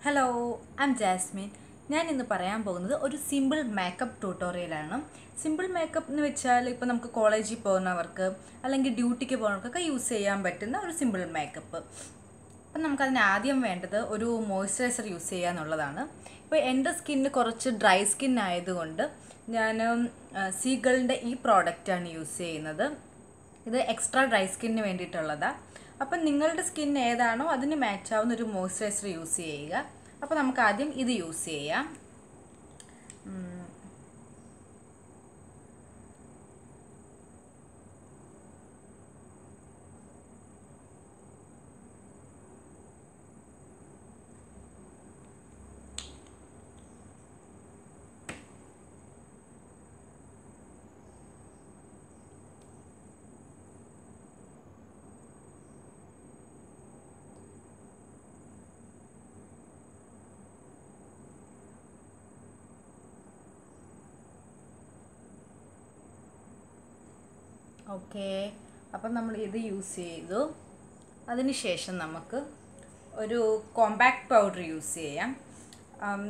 Hello, I M Jasmine. ഞാൻ ഇന്ന് പറയാൻ പോകുന്നത് ഒരു സിമ്പിൾ മേക്കപ്പ് ട്യൂട്ടോറിയലാണ്. സിമ്പിൾ മേക്കപ്പ് എന്ന് വെച്ചാൽ ഇപ്പോൾ നമുക്ക് കോളേജിൽ പോകുന്നവർക്ക് അല്ലെങ്കിൽ ഡ്യൂട്ടിക്ക് പോകുന്നവർക്കൊക്കെ യൂസ് ചെയ്യാൻ പറ്റുന്ന ഒരു സിമ്പിൾ മേക്കപ്പ്. അപ്പം നമുക്കതിന് ആദ്യം വേണ്ടത് ഒരു മോയ്സ്ചറൈസർ യൂസ് ചെയ്യുക എന്നുള്ളതാണ്. ഇപ്പോൾ എൻ്റെ സ്കിന്ന് കുറച്ച് ഡ്രൈ സ്കിൻ ആയതുകൊണ്ട് ഞാൻ സീഗളിൻ്റെ ഈ പ്രോഡക്റ്റാണ് യൂസ് ചെയ്യുന്നത്. ഇത് എക്സ്ട്രാ ഡ്രൈ സ്കിന്നിന് വേണ്ടിയിട്ടുള്ളതാണ്. അപ്പം നിങ്ങളുടെ സ്കിൻ ഏതാണോ അതിന് മാച്ച് ആവുന്ന ഒരു മോയ്സ്ചറൈസർ യൂസ് ചെയ്യുക. അപ്പോൾ നമുക്ക് ആദ്യം ഇത് യൂസ് ചെയ്യാം. ഓക്കെ, അപ്പം നമ്മൾ ഇത് യൂസ് ചെയ്തു. അതിനുശേഷം നമുക്ക് ഒരു കോമ്പാക്ട് പൗഡർ യൂസ് ചെയ്യാം.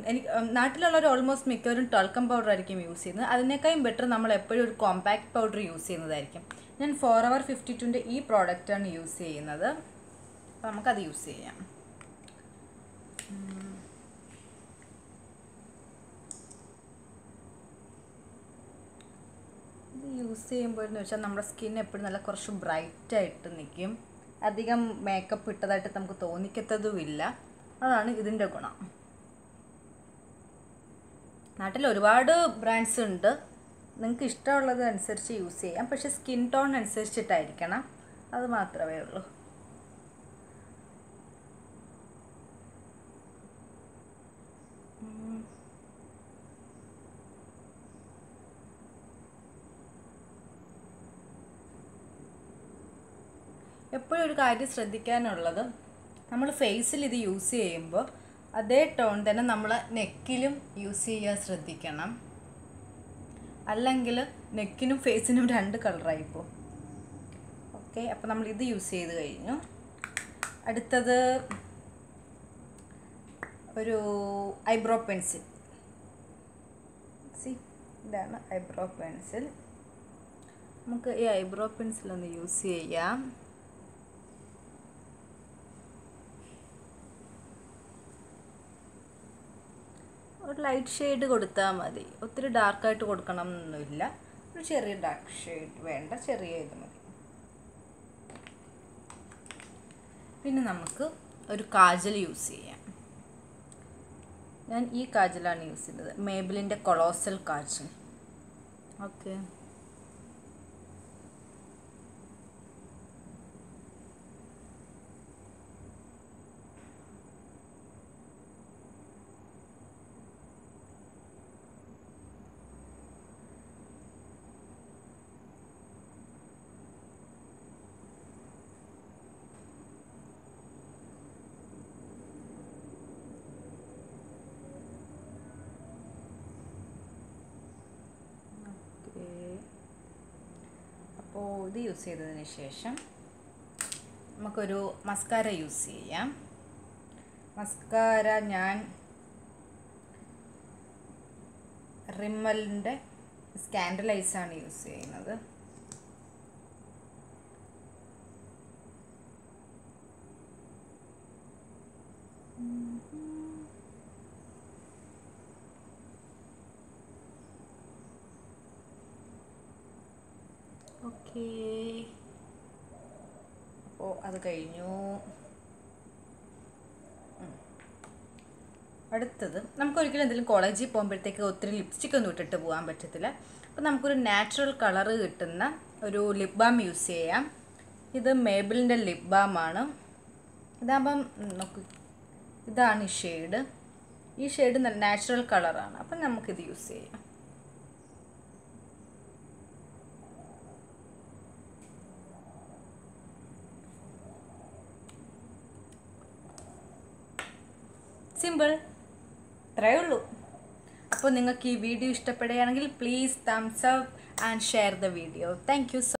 എനിക്ക് നാട്ടിലുള്ളവർ ഓൾമോസ്റ്റ് മിക്കവരും ടോൾക്കം പൗഡർ ആയിരിക്കും യൂസ് ചെയ്യുന്നത്. അതിനേക്കാളും ബെറ്റർ നമ്മൾ എപ്പോഴും ഒരു കോമ്പാക്ട് പൗഡർ യൂസ് ചെയ്യുന്നതായിരിക്കും. ഞാൻ ഫോറെവർ 52ൻ്റെ ഈ പ്രോഡക്റ്റാണ് യൂസ് ചെയ്യുന്നത്. അപ്പോൾ നമുക്കത് യൂസ് ചെയ്യാം. ഇത് യൂസ് ചെയ്യുമ്പോൾ എന്ന് വെച്ചാൽ നമ്മുടെ സ്കിൻ എപ്പോഴും നല്ല കുറച്ച് ബ്രൈറ്റായിട്ട് നിൽക്കും. അധികം മേക്കപ്പ് ഇട്ടതായിട്ട് നമുക്ക് തോന്നിക്കത്തതുമില്ല. അതാണ് ഇതിൻ്റെ ഗുണം. നാട്ടിൽ ഒരുപാട് ബ്രാൻഡ്സ് ഉണ്ട്, നിങ്ങൾക്ക് ഇഷ്ടമുള്ളത് അനുസരിച്ച് യൂസ് ചെയ്യാം. പക്ഷേ സ്കിൻ ടോൺ അനുസരിച്ചിട്ടായിരിക്കണം, അത് മാത്രമേ ഉള്ളൂ. എപ്പോഴും ഒരു കാര്യം ശ്രദ്ധിക്കാനുള്ളത്, നമ്മൾ ഫേസിൽ ഇത് യൂസ് ചെയ്യുമ്പോൾ അതേ ടോൺ തന്നെ നമ്മൾ നെക്കിലും യൂസ് ചെയ്യാൻ ശ്രദ്ധിക്കണം. അല്ലെങ്കിൽ നെക്കിനും ഫേസിനും രണ്ട് കളറായിപ്പോൾ. ഓക്കെ, അപ്പോൾ നമ്മൾ ഇത് യൂസ് ചെയ്ത് കഴിഞ്ഞു. അടുത്തത് ഒരു ഐബ്രോ പെൻസിൽ. ഇതാണ് ഐബ്രോ പെൻസിൽ. നമുക്ക് ഈ ഐബ്രോ പെൻസിൽ ഒന്ന് യൂസ് ചെയ്യാം. ഒരു ലൈറ്റ് ഷെയ്ഡ് കൊടുത്താൽ മതി, ഒത്തിരി ഡാർക്കായിട്ട് കൊടുക്കണം എന്നൊന്നുമില്ല. ഒരു ചെറിയ ഡാർക്ക് ഷെയ്ഡ് വേണ്ട, ചെറിയ ഇത് മതി. പിന്നെ നമുക്ക് ഒരു കാജൽ യൂസ് ചെയ്യാം. ഞാൻ ഈ കാജലാണ് യൂസ് ചെയ്തത്, മേബിലിൻ്റെ കൊളോസൽ കാജൽ. ഓക്കെ, അപ്പോൾ ഇത് യൂസ് ചെയ്തതിന് ശേഷം നമുക്കൊരു മസ്കാര യൂസ് ചെയ്യാം. മസ്കാര ഞാൻ റിമ്മലിൻ്റെ സ്കാൻഡലൈസാണ് യൂസ് ചെയ്യുന്നത്. ഓക്കെ, അപ്പോൾ അത് കഴിഞ്ഞു. അടുത്തത്, നമുക്കൊരിക്കലും എന്തെങ്കിലും കോളേജിൽ പോകുമ്പോഴത്തേക്ക് ഒത്തിരി ലിപ്സ്റ്റിക് ഒന്നും ഇട്ടിട്ട് പോകാൻ പറ്റത്തില്ല. അപ്പോൾ നമുക്കൊരു നാച്ചുറൽ കളറ് കിട്ടുന്ന ഒരു ലിപ് ബാം യൂസ് ചെയ്യാം. ഇത് മേബിലിൻ്റെ ലിപ് ബാമാണ്. ഇതാകുമ്പം നോക്ക്, ഇതാണ് ഈ ഷെയ്ഡ്. ഈ ഷെയ്ഡ് നാച്ചുറൽ കളറാണ്. അപ്പം നമുക്കിത് യൂസ് ചെയ്യാം. സിമ്പിൾ, ഇത്രയേ ഉള്ളൂ. അപ്പോൾ നിങ്ങൾക്ക് ഈ വീഡിയോ ഇഷ്ടപ്പെടുകയാണെങ്കിൽ please thumbs up and share the video. Thank you.